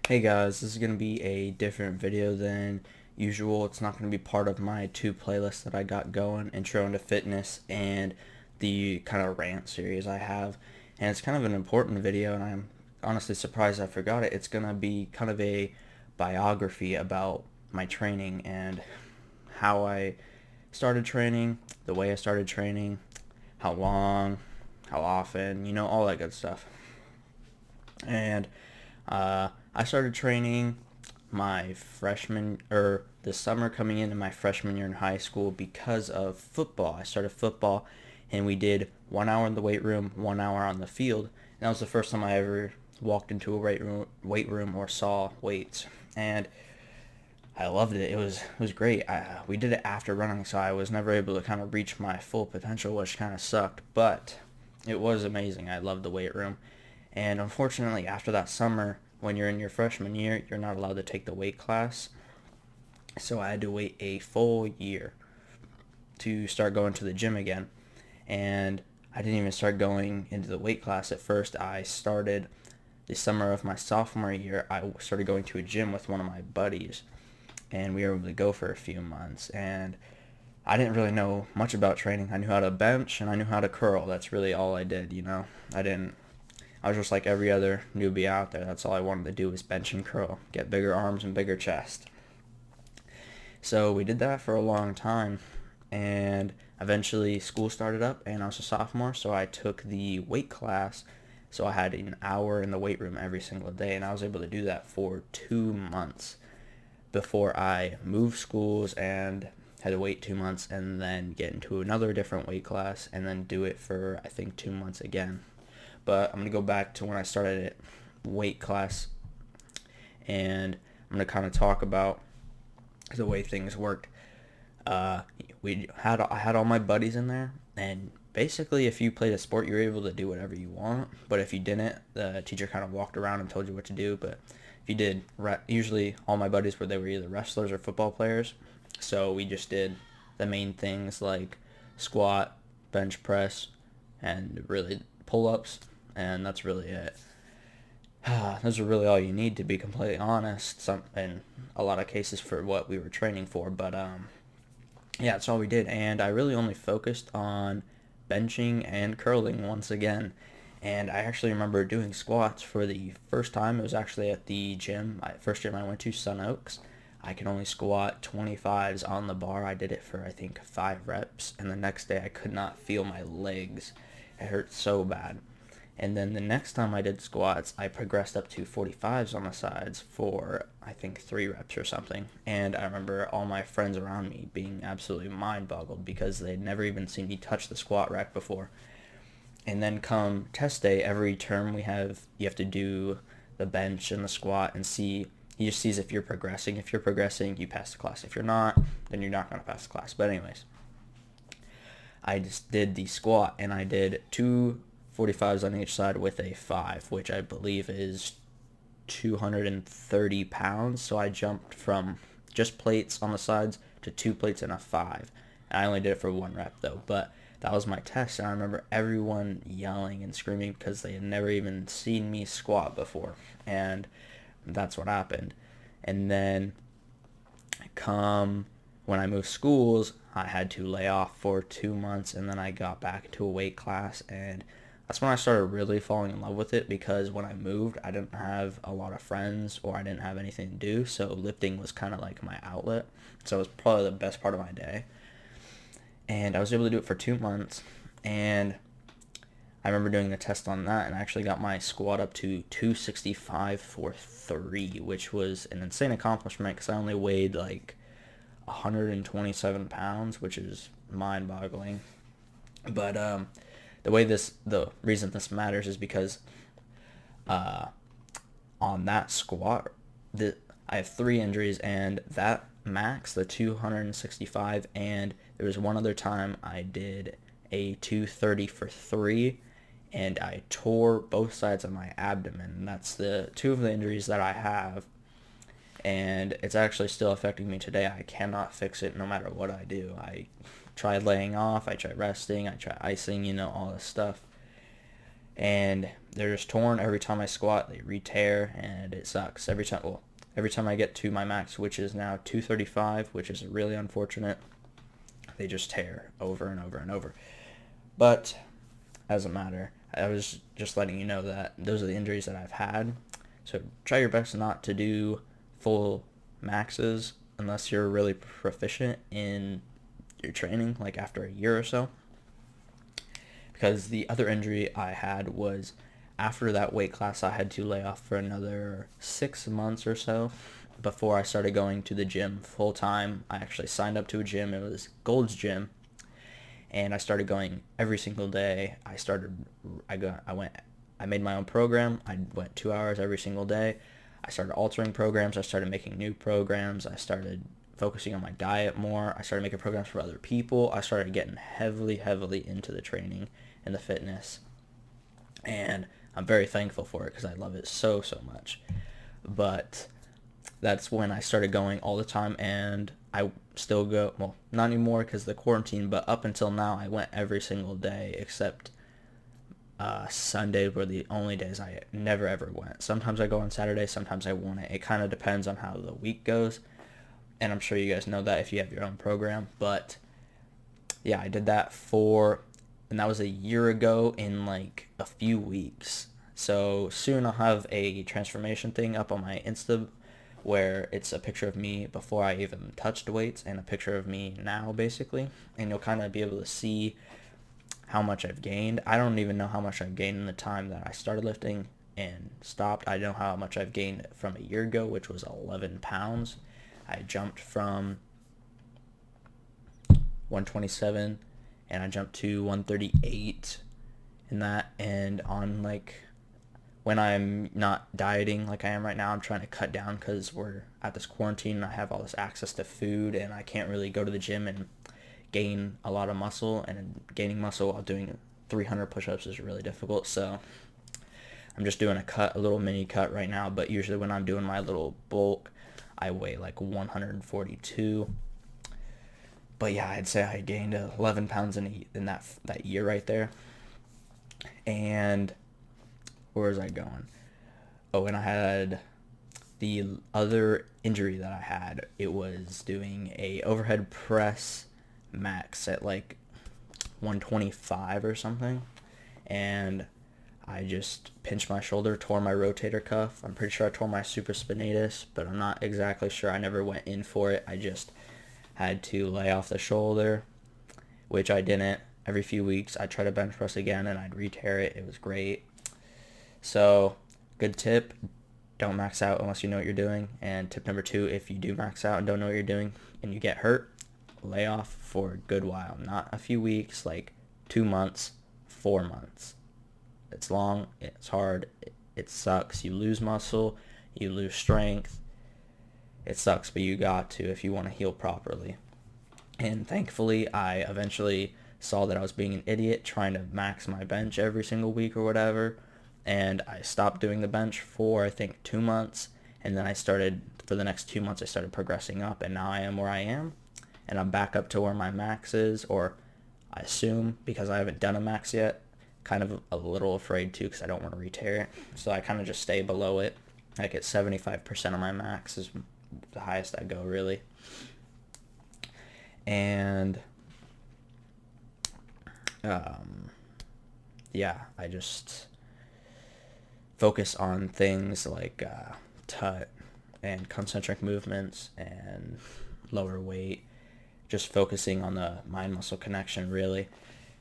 Hey guys, this is going to be a different video than usual. It's not going to be part of my two playlists that I got going, Intro into Fitness and the kind of rant series I have. And it's kind of an important video, and I'm honestly surprised I forgot it. It's going to be kind of a biography about my training and how I started training, the way I started training, how long, how often, all that good stuff. And I started training my freshman or the summer coming into my freshman year in high school because of football. I started football, and we did 1 hour in the weight room, 1 hour on the field. And that was the first time I ever walked into a weight room or saw weights, and I loved it. It was great. We did it after running, so I was never able to kind of reach my full potential, which kind of sucked. But it was amazing. I loved the weight room. And unfortunately, after that summer, when you're in your freshman year, you're not allowed to take the weight class. So I had to wait a full year to start going to the gym again. And I didn't even start going into the weight class at first. I started the summer of my sophomore year. I started going to a gym with one of my buddies, and we were able to go for a few months. And I didn't really know much about training. I knew how to bench and I knew how to curl. That's really all I did. I was just like every other newbie out there. That's all I wanted to do was bench and curl, get bigger arms and bigger chest. So we did that for a long time, and eventually school started up, and I was a sophomore, so I took the weight class. So I had an hour in the weight room every single day, and I was able to do that for 2 months before I moved schools and had to wait 2 months and then get into another different weight class and then do it for, I think, 2 months again. But I'm going to go back to when I started at weight class, and I'm going to kind of talk about the way things worked. I had all my buddies in there, and basically if you played a sport, you were able to do whatever you want. But if you didn't, the teacher kind of walked around and told you what to do. But if you did, usually all my buddies were either wrestlers or football players. So we just did the main things like squat, bench press, and really pull-ups, and that's really it. Those are really all you need, to be completely honest. In a lot of cases for what we were training for, but yeah, that's all we did. And I really only focused on benching and curling once again. And I actually remember doing squats for the first time. It was actually at the gym. First gym I went to, Sun Oaks. I could only squat 25s on the bar. I did it for, I think, 5 reps. And the next day I could not feel my legs. It hurt so bad. And then the next time I did squats, I progressed up to 45s on the sides for, I think, 3 reps or something. And I remember all my friends around me being absolutely mind-boggled because they'd never even seen me touch the squat rack before. And then come test day, every term you have to do the bench and the squat and see. He just sees if you're progressing. If you're progressing, you pass the class. If you're not, then you're not going to pass the class. But anyways, I just did the squat, and I did 2 45s on each side with a 5, which I believe is 230 pounds. So I jumped from just plates on the sides to 2 plates and a 5. And I only did it for 1 rep though, but that was my test. And I remember everyone yelling and screaming because they had never even seen me squat before. And that's what happened. And then come when I moved schools, I had to lay off for 2 months, and then I got back into a weight class, and that's when I started really falling in love with it, because when I moved, I didn't have a lot of friends or I didn't have anything to do, so lifting was kind of like my outlet. So it was probably the best part of my day. And I was able to do it for 2 months, and I remember doing the test on that, and I actually got my squat up to 265 for 3, which was an insane accomplishment because I only weighed like 127 pounds, which is mind-boggling. But the reason this matters is because on that squat, I have 3 injuries, and that max, the 265, and there was one other time I did a 230 for 3, and I tore both sides of my abdomen. And that's the two of the injuries that I have, and it's actually still affecting me today. I cannot fix it no matter what I do. I try laying off, I try resting, I try icing, all this stuff. and they're just torn every time I squat. They re-tear, and it sucks every time. Well, every time I get to my max, which is now 235, which is really unfortunate, they just tear over and over and over. But doesn't matter. I was just letting you know that those are the injuries that I've had. So try your best not to do full maxes unless you're really proficient in your training, like after a year or so. Because the other injury I had was after that weight class, I had to lay off for another 6 months or so before I started going to the gym full time. I actually signed up to a gym. It was Gold's Gym, and I started going every single day. I made my own program. I went 2 hours every single day. I started altering programs. I started making new programs. I started focusing on my diet more. I started making programs for other people. I started getting heavily into the training and the fitness. And I'm very thankful for it because I love it so much. But that's when I started going all the time, and I still go, well, not anymore because of the quarantine, but up until now I went every single day except Sundays were the only days I never ever went. Sometimes I go on Saturday, sometimes I won't. It kind of depends on how the week goes, and I'm sure you guys know that if you have your own program. But yeah, I did that and that was a year ago in like a few weeks. So soon I'll have a transformation thing up on my Insta where it's a picture of me before I even touched weights and a picture of me now, basically. And you'll kind of be able to see how much I've gained. I don't even know how much I've gained in the time that I started lifting and stopped. I know how much I've gained from a year ago, which was 11 pounds. I jumped from 127 and I jumped to 138 in that. And on like when I'm not dieting like I am right now, I'm trying to cut down because we're at this quarantine and I have all this access to food and I can't really go to the gym and gain a lot of muscle, and gaining muscle while doing 300 push-ups is really difficult. So I'm just doing a little mini cut right now, but usually when I'm doing my little bulk, I weigh like 142. But yeah, I'd say I gained 11 pounds in that year right there. And where was I going? Oh, and I had the other injury that I had. It was doing a overhead press max at like 125 or something, and I just pinched my shoulder, tore my rotator cuff. I'm pretty sure I tore my supraspinatus, but I'm not exactly sure. I never went in for it. I just had to lay off the shoulder, which I didn't. Every few weeks I'd try to bench press again and I'd re-tear it. It was great. So good tip, don't max out unless you know what you're doing. And tip number 2, if you do max out and don't know what you're doing and you get hurt, lay off for a good while. Not a few weeks, like 2 months, 4 months. It's long, it's hard, it sucks. You lose muscle, you lose strength. It sucks, but you got to if you want to heal properly. And thankfully, I eventually saw that I was being an idiot trying to max my bench every single week or whatever. And I stopped doing the bench for, I think, 2 months. And then for the next 2 months, I started progressing up. And now I am where I am. And I'm back up to where my max is, or I assume, because I haven't done a max yet. Kind of a little afraid too, because I don't want to re-tear it. So I kind of just stay below it. Like at 75% of my max is the highest I go, really. And yeah, I just focus on things like tut and concentric movements and lower weight, just focusing on the mind-muscle connection, really.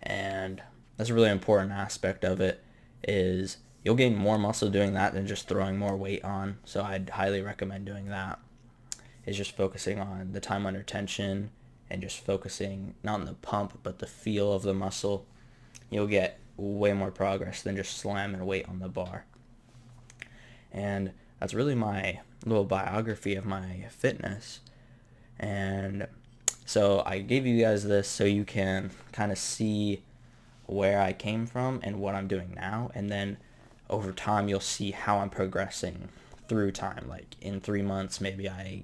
And that's a really important aspect of it, is you'll gain more muscle doing that than just throwing more weight on. So I'd highly recommend doing that, is just focusing on the time under tension and just focusing not on the pump but the feel of the muscle. You'll get way more progress than just slamming weight on the bar. And that's really my little biography of my fitness. And so I gave you guys this so you can kind of see where I came from and what I'm doing now. And then over time, you'll see how I'm progressing through time. Like in 3 months, maybe I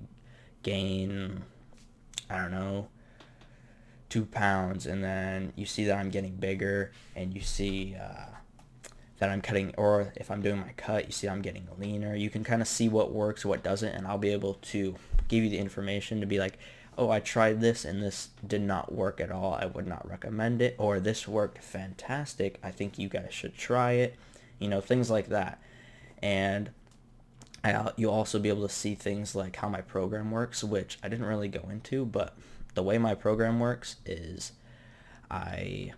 gain, I don't know, 2 pounds. And then you see that I'm getting bigger, and you see that I'm cutting, or if I'm doing my cut, you see I'm getting leaner. You can kind of see what works, what doesn't, and I'll be able to give you the information to be like, oh, I tried this and this did not work at all. I would not recommend it. Or this worked fantastic. I think you guys should try it. Things like that. And you'll also be able to see things like how my program works, which I didn't really go into, but the way my program works is I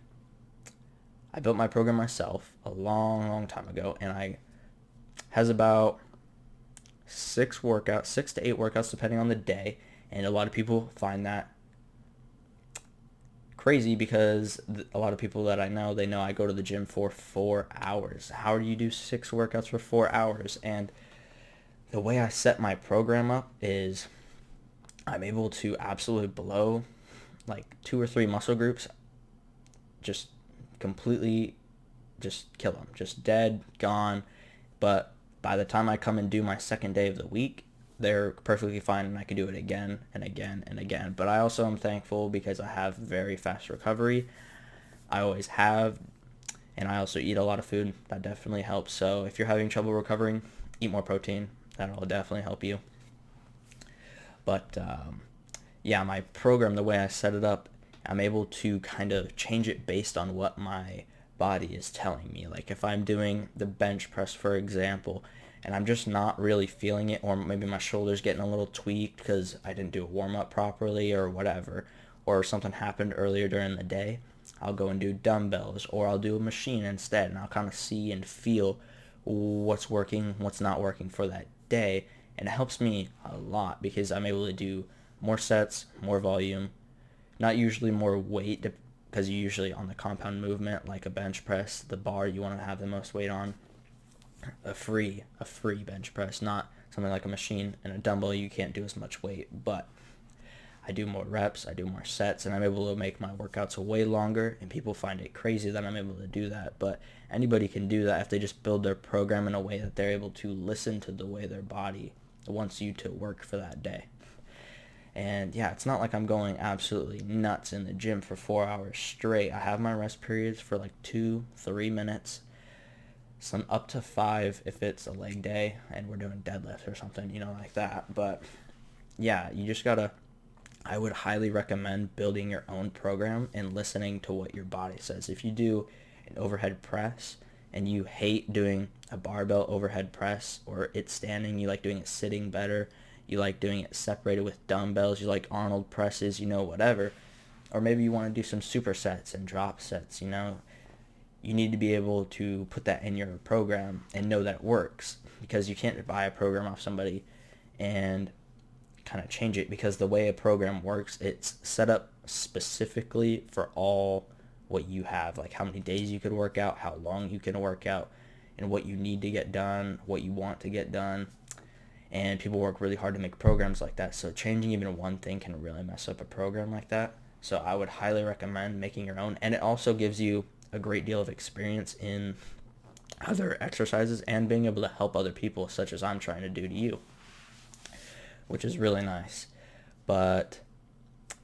built my program myself a long time ago, and I has about 6 to 8 workouts depending on the day, and a lot of people find that crazy because a lot of people that I know, they know I go to the gym for 4 hours. How do you do 6 workouts for 4 hours? And the way I set my program up is I'm able to absolutely blow like 2 or 3 muscle groups, just completely just kill them, just dead, gone. But by the time I come and do my second day of the week, they're perfectly fine, and I can do it again and again and again. But I also am thankful because I have very fast recovery. I always have, and I also eat a lot of food. That definitely helps. So if you're having trouble recovering, eat more protein. That'll definitely help you. But yeah, my program, the way I set it up, I'm able to kind of change it based on what my body is telling me. Like if I'm doing the bench press, for example, and I'm just not really feeling it, or maybe my shoulder's getting a little tweaked because I didn't do a warm-up properly or whatever, or something happened earlier during the day, I'll go and do dumbbells, or I'll do a machine instead, and I'll kind of see and feel what's working, what's not working for that day, and it helps me a lot because I'm able to do more sets, more volume, not usually more weight, because you usually on the compound movement like a bench press, the bar you want to have the most weight on, a free bench press, not something like a machine and a dumbbell. You can't do as much weight, but I do more reps, I do more sets, and I'm able to make my workouts way longer, and people find it crazy that I'm able to do that. But anybody can do that if they just build their program in a way that they're able to listen to the way their body wants you to work for that day. And yeah, it's not like I'm going absolutely nuts in the gym for 4 hours straight. I have my rest periods for like 2-3 minutes, some up to 5 if it's a leg day and we're doing deadlifts or something, like that. But yeah, you just gotta, I would highly recommend building your own program and listening to what your body says. If you do an overhead press and you hate doing a barbell overhead press, or it's standing, you like doing it sitting better, you like doing it separated with dumbbells, you like Arnold presses, whatever, or maybe you want to do some supersets and drop sets, you need to be able to put that in your program and know that it works, because you can't buy a program off somebody and kind of change it, because the way a program works, it's set up specifically for all what you have, like how many days you could work out, how long you can work out, and what you need to get done, what you want to get done. And people work really hard to make programs like that, so changing even one thing can really mess up a program like that. So I would highly recommend making your own, and it also gives you a great deal of experience in other exercises and being able to help other people, such as I'm trying to do to you, which is really nice. But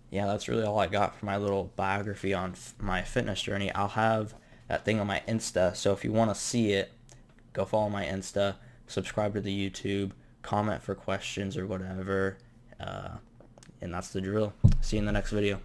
yeah, that's really all I got for my little biography on my fitness journey. I'll have that thing on my Insta, so if you want to see it, go follow my Insta, subscribe to the YouTube, comment for questions or whatever, and that's the drill. See you in the next video.